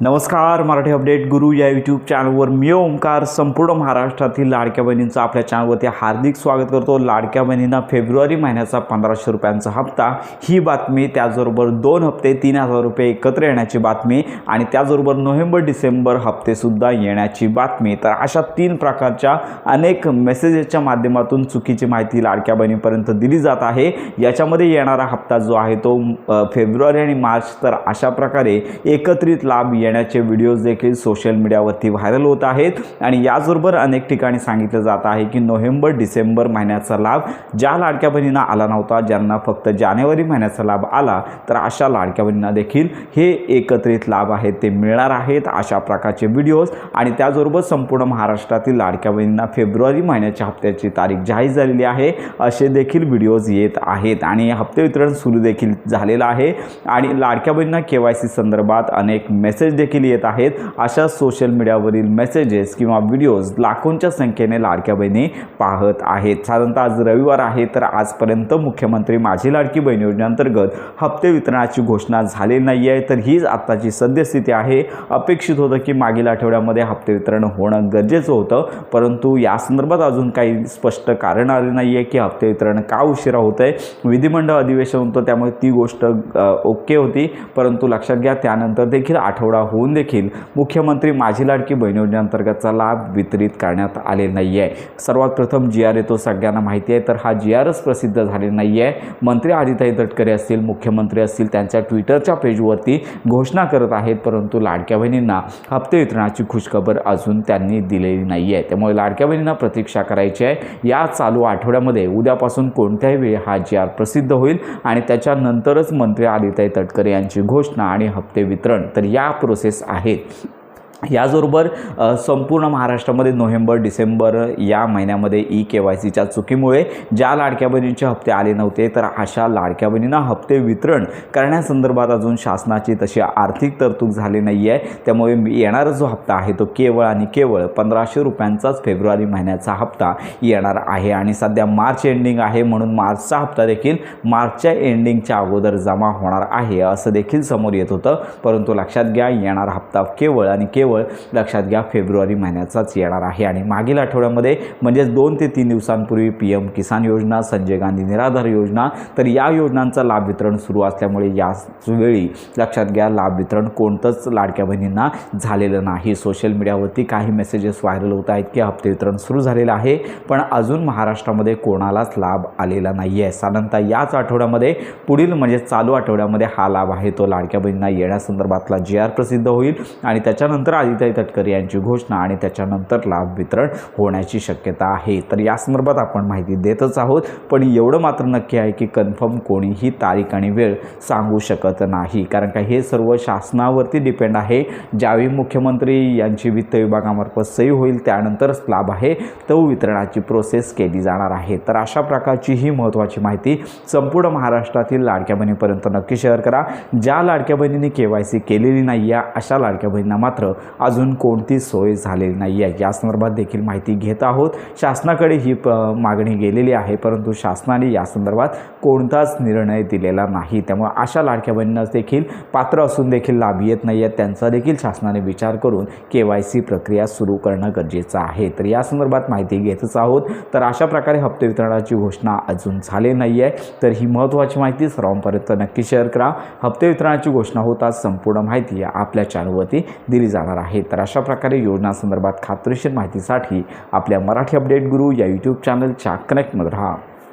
नमस्कार, मराठी अपडेट गुरु या यूट्यूब चॅनलवर मी ओमकार संपूर्ण महाराष्ट्रातील लाडक्या बहिणींचं आपल्या चॅनलवरती हार्दिक स्वागत करतो। लाडक्या बहिणींना फेब्रुवारी महिन्याचा 1500 रुपयांचा हप्ता ही बातमी, त्याचबरोबर 2 हप्ते 3000 रुपये एकत्र येण्याची बातमी आणि त्याचबरोबर नोव्हेंबर डिसेंबर हप्तेसुद्धा येण्याची बातमी। तर अशा 3 प्रकारच्या अनेक मेसेजेसच्या माध्यमातून चुकीची माहिती लाडक्या बहिणींपर्यंत दिली जात आहे। याच्यामध्ये येणारा हप्ता जो आहे तो फेब्रुवारी आणि मार्च, तर अशा प्रकारे एकत्रित लाभ येण्याचे व्हिडिओज देखील सोशल मीडियावरती व्हायरल होत आहेत आणि याचबरोबर अनेक ठिकाणी सांगितलं जात आहे की नोव्हेंबर डिसेंबर महिन्याचा लाभ ज्या लाडक्या बहिणींना आला नव्हता, ज्यांना फक्त जानेवारी महिन्याचा लाभ आला, तर अशा लाडक्या बहिणींना देखील हे एकत्रित लाभ आहेत ते मिळणार आहेत। अशा प्रकारचे व्हिडिओज आणि त्याचबरोबर संपूर्ण महाराष्ट्रातील लाडक्या बहिणींना फेब्रुवारी महिन्याच्या हप्त्याची तारीख जाहीर झालेली आहे असे देखील व्हिडिओज येत आहेत आणि हप्ते वितरण सुरू देखील झालेलं आहे आणि लाडक्या बहिणींना KYC संदर्भात अनेक मेसेज देखील येत आहेत। अशा सोशल मीडियावरील मेसेजेस किंवा व्हिडिओज लाखोंच्या संख्येने लाडक्या बहिणी पाहत आहेत। साधारणतः आज रविवार आहे, तर आजपर्यंत मुख्यमंत्री माझी लाडकी बहीण योजनेअंतर्गत हप्ते वितरणाची घोषणा झालेली नाही आहे। तर हीच आताची सद्यस्थिती आहे। अपेक्षित होतं की मागील आठवड्यामध्ये हप्ते वितरण होणं गरजेचं होतं, परंतु या संदर्भात अजून काही स्पष्ट कारण आले नाही आहे की हप्ते वितरण का उशिरा होत आहे। विधिमंडळ अधिवेशन होतं त्यामुळे ती गोष्ट ओके होती, परंतु लक्षात घ्या त्यानंतर देखील आठवडा होऊन देखील मुख्यमंत्री माझी लाडकी बहीण योजनेअंतर्गतचा लाभ वितरित करण्यात आले नाही आहे। सर्वात प्रथम GR येतो, सगळ्यांना माहिती आहे, तर हा GRच प्रसिद्ध झालेला नाही आहे। मंत्री आदिताई तटकरे असतील, मुख्यमंत्री असतील, त्यांच्या ट्विटरच्या पेजवरती घोषणा करत आहेत, परंतु लाडक्या बहिणींना हप्ते वितरणाची खुशखबर अजून त्यांनी दिलेली नाही आहे। त्यामुळे लाडक्या बहिणींना प्रतीक्षा करायची आहे। या चालू आठवड्यामध्ये उद्यापासून कोणत्याही वेळी हा GR प्रसिद्ध होईल आणि त्याच्यानंतरच मंत्री आदिताई तटकरे यांची घोषणा आणि हप्ते वितरण, तर या प्रोसेस आहेत। याचबरोबर संपूर्ण महाराष्ट्रामध्ये नोव्हेंबर डिसेंबर या महिन्यामध्ये KYCच्या चुकीमुळे ज्या लाडक्या बहिणींचे हप्ते आले नव्हते, तर अशा लाडक्या बहिणींना हप्ते वितरण करण्यासंदर्भात अजून शासनाची तशी आर्थिक तरतूद झाली नाही आहे। त्यामुळे येणारा जो हप्ता आहे तो केवळ आणि केवळ 1500 रुपयांचाच फेब्रुवारी महिन्याचा हप्ता येणार आहे आणि सध्या मार्च एंडिंग आहे, म्हणून मार्चचा हप्ता देखील मार्चच्या एंडिंगच्या अगोदर जमा होणार आहे असं देखील समोर येत होतं। परंतु लक्षात घ्या येणारा हप्ता केवळ आणि केवळ लक्षात घ्या फेब्रुवारी महिन्याचाच येणार आहे आणि मागील आठवड्यामध्ये म्हणजे 2 ते 3 दिवसांपूर्वी PM किसान योजना, संजय गांधी निराधार योजना, तर या योजनांचा लाभ वितरण सुरू असल्यामुळे याच वेळी लक्षात घ्या लाभ वितरण कोणतंच लाडक्या बहिणींना झालेलं नाही। सोशल मीडियावरती काही मेसेजेस व्हायरल होत आहेत की हप्ते वितरण सुरू झालेलं आहे, पण अजून महाराष्ट्रामध्ये कोणालाच लाभ आलेला नाही आहे। साधारणतः याच आठवड्यामध्ये पुढील म्हणजे चालू आठवड्यामध्ये हा लाभ आहे तो लाडक्या बहिणींना येण्यासंदर्भातला GR प्रसिद्ध होईल आणि त्याच्यानंतर आदिताई तटकरे यांची घोषणा आणि त्याच्यानंतर लाभ वितरण होण्याची शक्यता आहे। तर या संदर्भात आपण माहिती देतच आहोत, पण एवढं मात्र नक्की आहे की कन्फर्म कोणीही तारीख आणि वेळ सांगू शकत नाही, कारण का हे सर्व शासनावरती डिपेंड आहे। ज्यावेळी मुख्यमंत्री यांची वित्त विभागामार्फत सही होईल त्यानंतरच लाभ आहे तो वितरणाची प्रोसेस केली जाणार आहे। तर अशा प्रकारची ही महत्त्वाची माहिती संपूर्ण महाराष्ट्रातील लाडक्या बहिणीपर्यंत नक्की शेअर करा। ज्या लाडक्या बहिणींनी KYC केलेली नाही आहे अशा लाडक्या बहिणींना मात्र अजून कोणती सोय झालेली नाही आहे। या संदर्भात देखील माहिती घेत आहोत। शासनाकडे ही मागणी गेलेली आहे, परंतु शासनाने या संदर्भात कोणताच निर्णय दिलेला नाही। त्यामुळे अशा लाडक्या बहिणींना देखील पात्र असून देखील लाभ येत नाही आहे, त्यांचा देखील शासनाने विचार करून KYC प्रक्रिया सुरू करणं गरजेचं आहे। तर या संदर्भात माहिती घेतच आहोत। तर अशा प्रकारे हप्ते वितरणाची घोषणा अजून झाली नाही आहे, तर ही महत्त्वाची माहिती सर्वांपर्यंत नक्की शेअर करा। हप्ते वितरणाची घोषणा होताच संपूर्ण माहिती आपल्या चॅनलवरती दिली जाणार आहे। तर अशा प्रकारे योजना संदर्भात खात्रीशीर माहितीसाठी आपल्या मराठी अपडेट गुरु या यूट्यूब चॅनलच्या कनेक्टमध्ये राहा।